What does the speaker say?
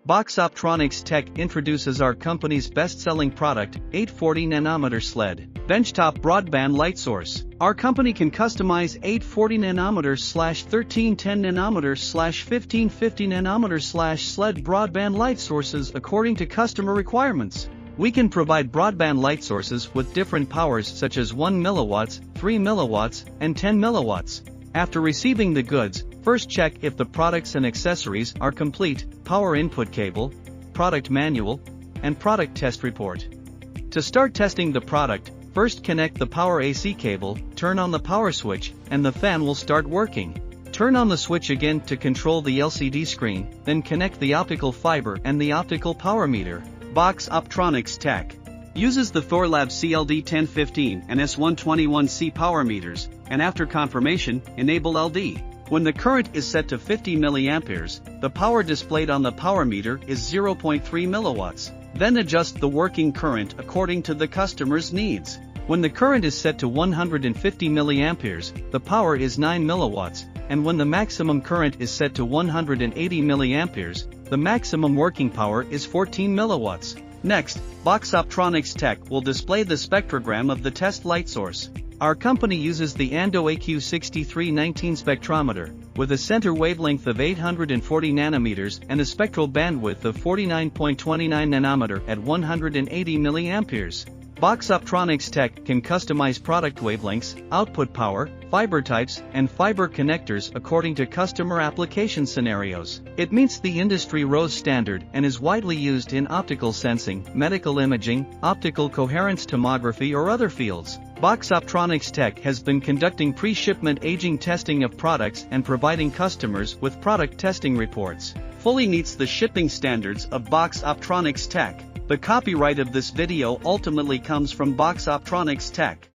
Box Optronics Tech introduces our company's best-selling product, 840nm SLED benchtop broadband light source. Our company can customize 840nm/1310nm/1550nm SLED broadband light sources according to customer requirements. We can provide broadband light sources with different powers such as 1 mW, 3 mW, and 10 mW. After receiving the goods, first check if the products and accessories are complete: power input cable, product manual, and product test report. To start testing the product, first connect the power AC cable, turn on the power switch, and the fan will start working. Turn on the switch again to control the LCD screen, then connect the optical fiber and the optical power meter. Box Optronics Tech uses the Thorlab CLD1015 and S121C power meters, and after confirmation, enable LD. When the current is set to 50 mA, the power displayed on the power meter is 0.3 mW. Then adjust the working current according to the customer's needs. When the current is set to 150 mA, the power is 9 mW, and when the maximum current is set to 180 mA, the maximum working power is 14 mW. Next, Box Optronics Tech will display the spectrogram of the test light source. Our company uses the ANDO AQ6319 spectrometer, with a center wavelength of 840 nanometers and a spectral bandwidth of 49.29 nanometer at 180 mA. Box Optronics Tech can customize product wavelengths, output power, fiber types, and fiber connectors according to customer application scenarios. It meets the industry RoHS standard and is widely used in optical sensing, medical imaging, optical coherence tomography, or other fields. Box Optronics Tech has been conducting pre-shipment aging testing of products and providing customers with product testing reports. Fully meets the shipping standards of Box Optronics Tech. The copyright of this video ultimately comes from Box Optronics Tech.